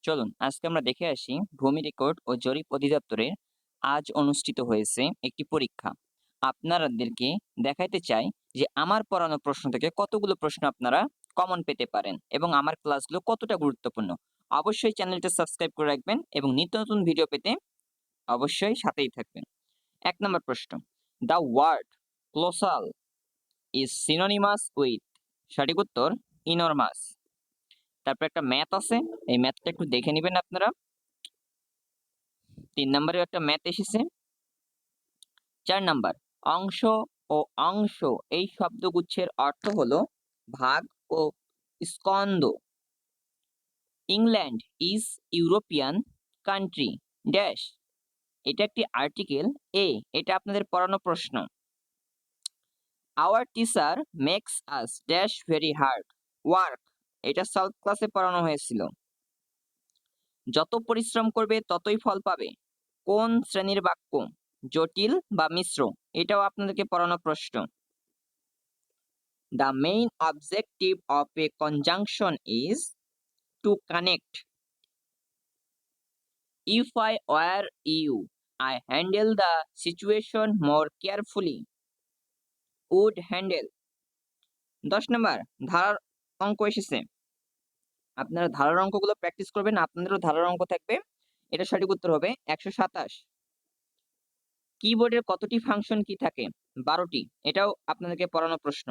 চলুন আজকে আমরা দেখে আসি ভূমি রেকর্ড ও জরিপ অধিদপ্তরের আজ অনুষ্ঠিত হয়েছে একটি পরীক্ষা। আপনাদেরকে দেখাইতে চাই যে আমার পড়ানো প্রশ্ন থেকে কতগুলো প্রশ্ন আপনারা কমন পেতে পারেন এবং আমার ক্লাসগুলো কতটা গুরুত্বপূর্ণ। অবশ্যই চ্যানেলটা সাবস্ক্রাইব করে রাখবেন এবং নিত্য নতুন ভিডিও পেতে অবশ্যই সাথেই থাকবেন। ১ নম্বর প্রশ্ন, the word colossal is synonymous with, সঠিক উত্তর ইনরমাস। তারপর একটা ম্যাথ আছে, এই ম্যাথটা একটু দেখে নিবেন আপনারা। ৩ নম্বরেও একটা ম্যাথ এসেছে। ৪ নাম্বার, অংশ ও অংশ এই শব্দগুচ্ছের অর্থ হলো ভাগ ও স্কন্দ। England is European country dash, এটা একটি আর্টিকেল এ, এটা আপনাদের পড়ানো প্রশ্ন। Our teacher makes us dash very hard work, এটা সলভ ক্লাসে পড়ানো হয়েছিল। যত পরিশ্রম করবে ততই ফল পাবে, কোন শ্রেণীর বাক্য? জটিল বা মিশ্র, এটাও আপনাদেরকে পড়ানো প্রশ্ন। The main objective of a conjunction is to connect. If I were you, I handle the situation more carefully. Would handle. ১০ নম্বর, ধারার অঙ্ক এসেছে। আপনারা ধারার অঙ্কগুলো প্র্যাকটিস করবেন, আপনাদেরও ধারার অঙ্ক থাকবে। এটা সঠিক উত্তর হবে ১২৭। কিবোর্ডের কতটি ফাংশন কি থাকে? ১২টি, এটাও আপনাদেরকে পড়ানো প্রশ্ন।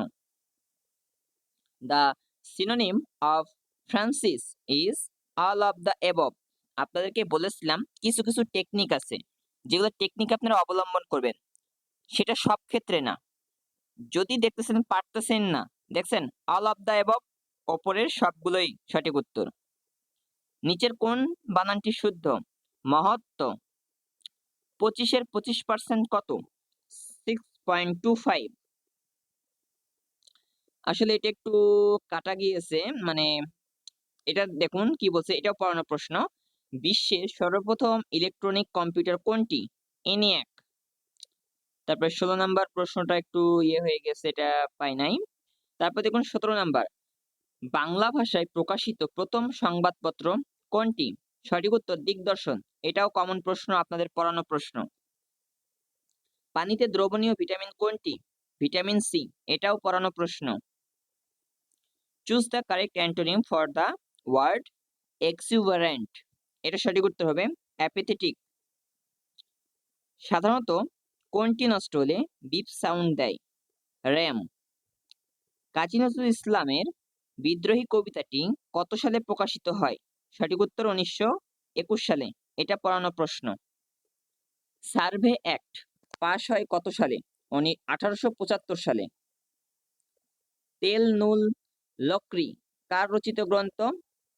The synonym of Francis is all of the above. আপনাদেরকে বলেছিলাম কিছু কিছু টেকনিক আছে, যেগুলো টেকনিক আপনারা অবলম্বন করবেন, সেটা সব ক্ষেত্রে না। যদি দেখতেছেন পারতেছেন না, দেখছেন অল অফ দ্য অ্যাবভ, ওপরের সবগুলোই সঠিক উত্তর। নিচের কোন বানানটি শুদ্ধ? মহত্ব। 25-এর 25% কত? 6.25। আসলে এটা একটু কাটা গিয়েছে, মানে এটা দেখুন কি বলছে, এটাও পড়ানো প্রশ্ন। বিশ্বের সর্বপ্রথম ইলেকট্রনিক কম্পিউটার কোনটি? ENIAC। তারপরে 16 নাম্বার প্রশ্নটা একটু হয়ে গেছে, এটা পাই নাই। তারপর দেখুন 17 নাম্বার, বাংলা ভাষায় প্রকাশিত প্রথম সংবাদপত্র কোনটি? সঠিক উত্তর দিগদর্শন, এটাও কমন প্রশ্ন, আপনাদের পড়ানো প্রশ্ন। পানিতে দ্রবণীয় ভিটামিন কোনটি? ভিটামিন সি, এটাও পড়ানো প্রশ্ন। Choose the correct antonym for the word exuberant, এটা সঠিক উত্তর হবে অ্যাপেথেটিক। সাধারণত কোনটি নষ্ট হলে বিপ সাউন্ড দেয়? র্যাম। কাজী নজরুল ইসলামের বিদ্রোহী কবিতাটি কত সালে প্রকাশিত হয়? সঠিক উত্তর 1921 সালে, এটা পড়ানো প্রশ্ন। সার্ভে অ্যাক্ট পাশ হয় কত সালে? 1875 সালে। তেল নুল লকড়ি কার রচিত গ্রন্থ?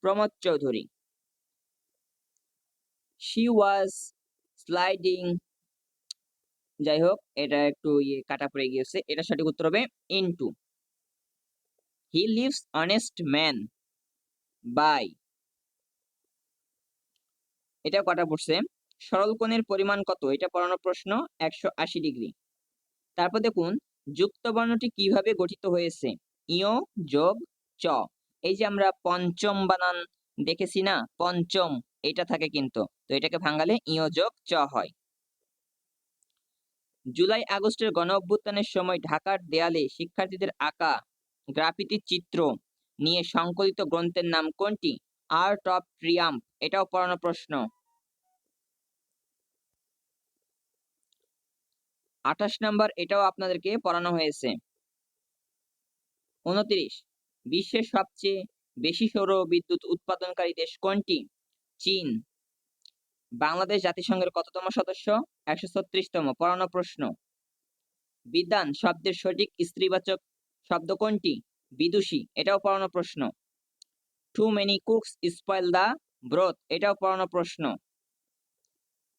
Pramod Chowdhury. She was sliding, যাই হোক এটা একটু কাটা পড়ে গিয়েছে, এটা সঠিক উত্তর হবে into. He lives honest man by, এটা কাটা পড়ছে। সরল কোণের পরিমাণ কত? এটা পড়ানো প্রশ্ন, 180 ডিগ্রি। তারপর দেখুন যুক্ত বর্ণটি কিভাবে গঠিত হয়েছে? ইয় যোগ চ, এই যে আমরা পঞ্চম বানান দেখেছি না, পঞ্চম, এটা থাকে কিন্তু, তো এটাকে ভাঙালে ইয় যোগ চ হয়। জুলাই আগস্টের গণ অভ্যুত্থানের সময় ঢাকার দেয়ালে শিক্ষার্থীদের আঁকা গ্রাফিতি চিত্র নিয়ে সংকলিত গ্রন্থের নাম কোনটি? আর্ট অফ ট্রিয়াম্ফ, এটাও পড়ানো প্রশ্ন। 28 নাম্বার, এটাও আপনাদেরকে পড়ানো হয়েছে। 29, বিশ্বের সবচেয়ে বেশি সৌর বিদ্যুৎ উৎপাদনকারী দেশ কোনটি? চীন। বাংলাদেশ জাতিসংঘের কততম সদস্য? 136তম, পড়ানো প্রশ্ন। বিদ্বান শব্দের সঠিক স্ত্রীবাচক শব্দ কোনটি? বিদুষী, এটাও পড়ানো প্রশ্ন। Too many cooks spoil the broth, এটাও পড়ানো প্রশ্ন।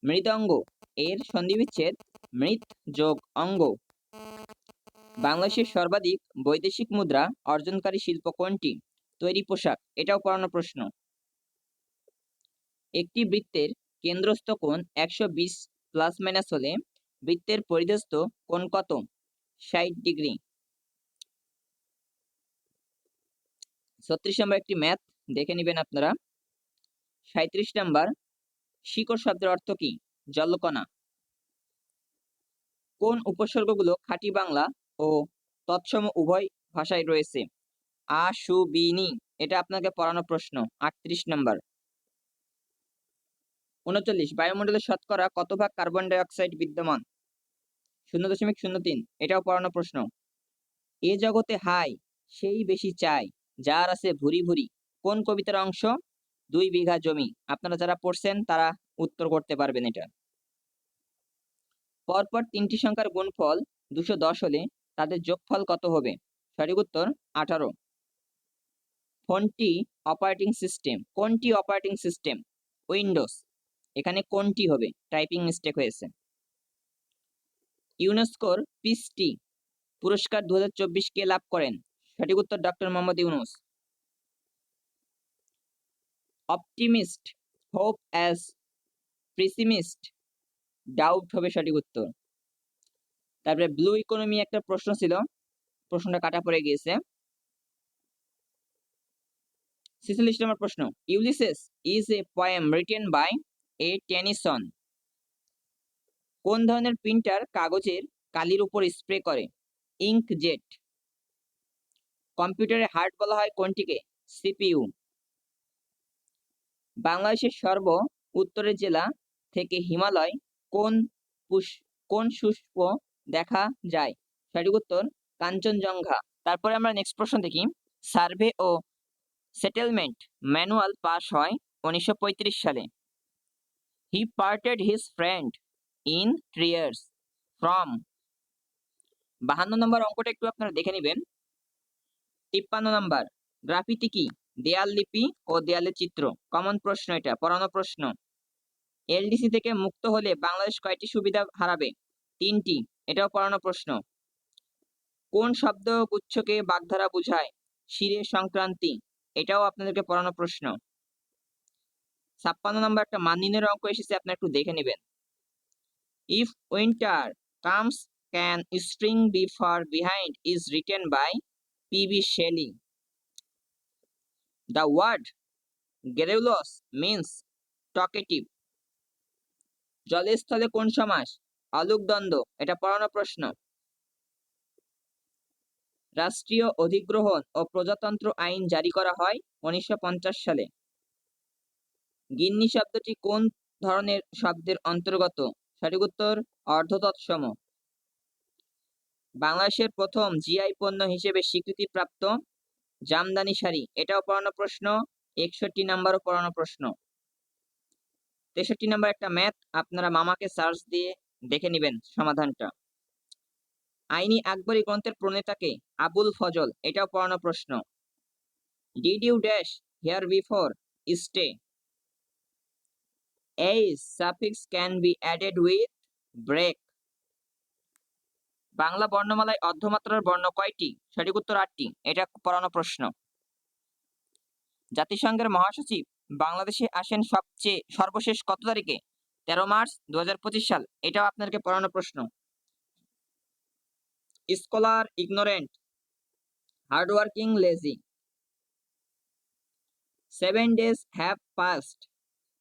মৃদঙ্গ এর সন্ধিবিচ্ছেদ মৃৎ যোগ অঙ্গ। বাংলাদেশের সর্বাধিক বৈদেশিক মুদ্রা অর্জনকারী শিল্প কোনটি? তৈরি পোশাক, এটাও পড়ানো প্রশ্ন। একটি বৃত্তের কেন্দ্রস্থ কোণ 120 প্লাস মাইনাস হলে বৃত্তের পরিধস্থ কোণ কত? 60 ডিগ্রি। 36 নম্বর একটি ম্যাথ দেখে নেবেন আপনারা। 37 নাম্বার, শিকড় শব্দের অর্থ কি? জলকণা। কোন উপসর্গগুলো খাঁটি বাংলা ও তৎসম উভয় ভাষায় রয়েছে? আশুবিনি, এটা আপনাকে পড়ানো প্রশ্ন। 38 নাম্বার। 39, বায়ুমণ্ডলে শতকরা কত ভাগ কার্বন ডাই অক্সাইড বিদ্যমান? 0.03, এটাও পড়ানো প্রশ্ন। এ জগতে হাই সেই বেশি চায়, যার আছে ভুরি ভুরি, কোন কবিতার অংশ? 2 বিঘা জমি। আপনারা যারা পড়ছেন তারা উত্তর করতে পারবেন এটা। পরপর 3টি সংখ্যার গুণফল 210 হলে তাদের যোগফল কত হবে? সঠিক উত্তর 18। ফোনটি অপারেটিং সিস্টেম কোনটি? Operating system Windows. এখানে কোনটি হবে? টাইপিং মিস্টেক হয়েছে। ইউনেস্কোর পিস টি পুরস্কার 2024 কে লাভ করেন? সঠিক উত্তর doctor Mohammad Yunus. Optimist hope as pessimist doubt হবে সঠিক উত্তর। তারপরে ব্লু ইকোনমি একটা প্রশ্ন ছিল, প্রশ্নটা কাটা পড়ে গিয়েছে। 46 নম্বর প্রশ্ন, Ulysses is a poem written by a Tennyson. কোন ধরনের প্রিন্টার কাগজের কালির উপর স্প্রে করে? ইঙ্কজেট। কম্পিউটারে হার্ট বলা হয় কোনটিকে? সিপিইউ। বাংলাদেশের সর্ব উত্তরের জেলা থেকে হিমালয় কোন পুষ্প দেখা যায়? সঠিক উত্তর কাঞ্চনজঙ্ঘা। তারপরে আমরা নেক্সট প্রশ্ন দেখি। সার্ভে ও সেটেলমেন্ট ম্যানুয়াল পাস হয় 1935 সালে। He parted his friend in tears from. 52 নম্বর অঙ্কটা একটু আপনারা দেখে নেবেন। 53 নম্বর, গ্রাফিতি কি? দেয়াল লিপি ও দেয়ালে চিত্র। কমন প্রশ্ন, এটা পড়ানো প্রশ্ন। এলডিসি থেকে মুক্ত হলে বাংলাদেশ কয়টি সুবিধা হারাবে? 3টি, এটাও পড়ানো প্রশ্ন। কোন শব্দ গুচ্ছকে বাগধারা বোঝায়? শিরে সংক্রান্তি, এটাও আপনাদেরকে পড়ানো প্রশ্ন। 56 নম্বর একটা মান নির্ণয়ের অঙ্ক এসেছে, আপনারা একটু দেখে নেবেন। If winter comes can spring be far behind is written by P B Shelley. The word garrulous means talkative. জলের স্থলে কোন সমাস? অলুক দ্বন্দ্ব, এটা পড়ানো প্রশ্ন। রাষ্ট্রীয় অধিগ্রহণ ও প্রজাতন্ত্র আইন জারি করা হয় 1950 সালে। গিন্নি শব্দটি কোন ধরনের শব্দের অন্তর্গত? সঠিক উত্তর অর্ধতৎসম। বাংলাদেশের প্রথম জিআই পণ্য হিসেবে স্বীকৃতিপ্রাপ্ত জামদানি শাড়ি, এটাও পড়ানো প্রশ্ন। 61 নাম্বারও পড়ানো প্রশ্ন। 63 নাম্বার একটা ম্যাথ, আপনারা মামাকে সার্চ দিয়ে দেখে নেবেন সমাধানটা। আইনি আকবরী গ্রন্থের প্রণেতাকে? আবুল ফজল, এটাও পড়ানো প্রশ্ন। Did you dash hear before stay? A suffix can be added with break. Bangla বর্ণমালায় অর্ধমাত্রার বর্ণ কয়টি? সঠিক উত্তর 8টি, এটা পড়ানো প্রশ্ন। জাতিসংঘের মহাসচিব বাংলাদেশে আসেন সর্বশেষ কত তারিখে? 13 মার্চ 2025 সাল, এটাও আপনাদেরকে পড়ানো প্রশ্ন। Scholar ignorant, hardworking lazy. 7 days have passed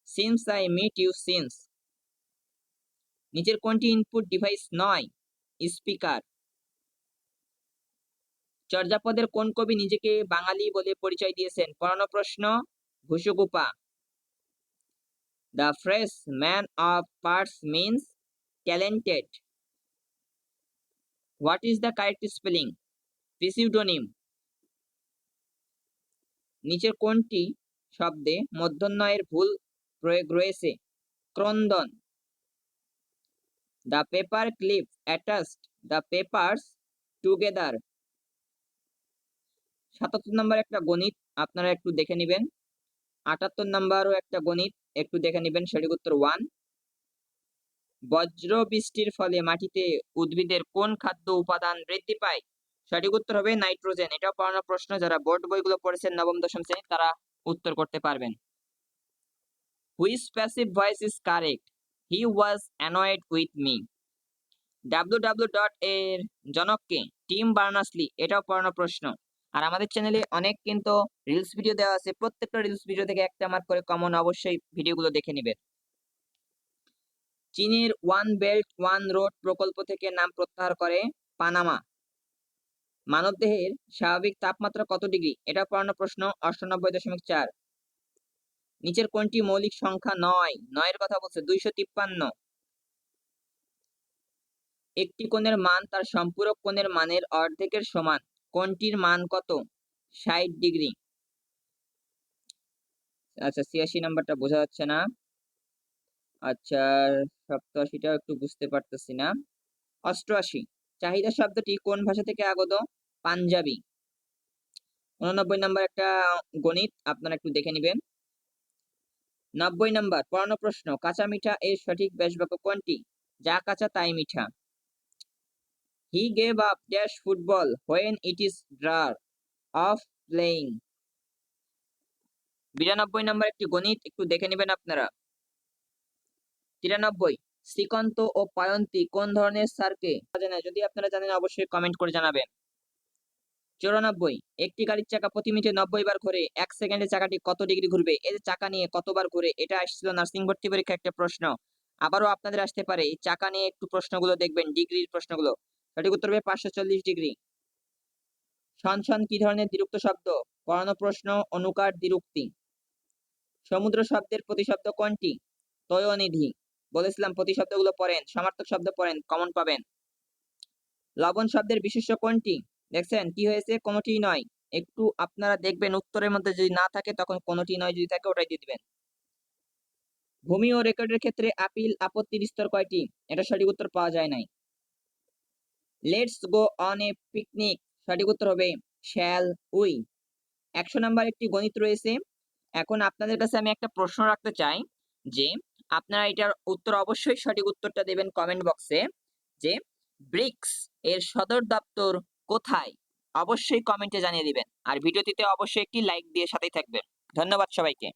since I met you since। নিচের কোনটি ইনপুট ডিভাইস নয়? স্পিকার। চর্যাপদের কোন কবি নিজেকে বাঙালি বলে পরিচয় দিয়েছেন? পড়ানো প্রশ্ন। ঘুষুগুপা। The fresh man of parts means talented. What is the correct spelling? Pseudonym. নিচের কোনটি শব্দে মধ্যন্বয়ের ভুল প্রয়োগ রয়েছে? ক্রন্দন। The paper clip attached the papers together. 77 নম্বর একটা গণিত, আপনারা একটু দেখে নেবেন। 78 নম্বরও একটা গণিত, একটু দেখে নেবেন। সঠিক উত্তর 1। বজ্র বৃষ্টির ফলে মাটিতে উদ্ভিদের কোন খাদ্য উপাদান বৃদ্ধি পায়? সঠিক উত্তর হবে নাইট্রোজেন, এটাও পড়ানো প্রশ্ন। যারা বোর্ড বইগুলো পড়েছেন নবম দশম শ্রেণী তারা উত্তর করতে পারবেন। Which passive voice is correct? He was annoyed with me. www. এর জনককে? টিম বার্নার্স-লি, এটাও পড়ানো প্রশ্ন। আর আমাদের চ্যানেলে অনেক কিন্তু রিলস ভিডিও দেওয়া আছে, প্রত্যেকটা রিলস ভিডিও থেকে একটা মার্ক করে কমন অবশ্যই ভিডিওগুলো দেখে নেবেন। চীনের ওয়ান বেল্ট ওয়ান রোড প্রকল্প থেকে নাম প্রত্যাহার করে পানামা। মানবদেহের স্বাভাবিক তাপমাত্রা কত ডিগ্রি? এটা পড়ানো প্রশ্ন 98.4। নিচের কোনটি মৌলিক সংখ্যা নয়? নয়ের কথা বলছে 253। একটি কোণের মান তার সম্পূরক কোণের মানের অর্ধেকের সমান। কোণটির মান কত? 60 ডিগ্রি। আচ্ছা 86 নাম্বারটা বোঝা যাচ্ছে না। আচ্ছা 87টা একটু বুঝতে পারতেছি না। 88, চাহিদা শব্দটি কোন ভাষা থেকে আগত? পাঞ্জাবি। 89 নাম্বার একটা গণিত, আপনারা একটু দেখে নেবেন। 90 নাম্বার পড়ানো প্রশ্ন, কাঁচা মিঠা এর সঠিক ব্যাসবাক্য কোনটি? যা কাঁচা তাই মিঠা। He gave up dash football when it is tired of playing. 92 number একটি গণিত, একটু দেখে নেবেন আপনারা। 93, শ্রীকান্ত ও পায়ন্তী কোন ধরনের স্যারকে জানেন? যদি আপনারা জানেন অবশ্যই কমেন্ট করে জানাবেন। 94, একটি গাড়ির চাকা প্রতি মিনিটে 90 বার ঘুরে, 1 সেকেন্ডে চাকাটি কত ডিগ্রি ঘুরবে? এই যে চাকা নিয়ে কতবার ঘুরে, এটা আসছিল নার্সিং ভর্তি পরীক্ষা একটা প্রশ্ন। আবারও আপনাদের আসতে পারে, এই চাকা নিয়ে একটু প্রশ্নগুলো দেখবেন, ডিগ্রির প্রশ্নগুলো। সঠিক উত্তর হবে 540 ডিগ্রি। সনসন কি ধরনের দ্বিরুক্ত শব্দ? পড়ানো প্রশ্ন, অনুকার দ্বিরুক্তি। সমুদ্র শব্দের প্রতিশব্দ কোনটি? তয়োনিধি। বলেছিলাম প্রতিশব্দগুলো পড়েন, সমার্থক শব্দ পড়েন, কমন পাবেন। লবণ শব্দের বিশেষ্য কোনটি? দেখছেন কি হয়েছে? কোনটি নয়। একটু আপনারা দেখবেন উত্তরের মধ্যে যদি না থাকে তখন কোনটি নয়, যদি থাকে ওটাই দিয়ে দিবেন। ভূমি ও রেকর্ডের ক্ষেত্রে আপিল আপত্তির স্তর কয়টি? এটা সঠিক উত্তর পাওয়া যায় নাই। Let's go on a picnic, সঠিক উত্তর হবে শ্যাল উই। 100 নাম্বার একটি গণিত রয়েছে। এখন আপনাদের কাছে আমি একটা প্রশ্ন রাখতে চাই যে আপনারা এটার উত্তর অবশ্যই সঠিক উত্তরটা দেবেন কমেন্ট বক্সে, যে ব্রিক্স এর সদর দপ্তর কোথায়? অবশ্যই কমেন্টে জানিয়ে দিবেন। আর ভিডিওটিতে অবশ্যই একটি লাইক দিয়ে সাথেই থাকবেন। ধন্যবাদ সবাইকে।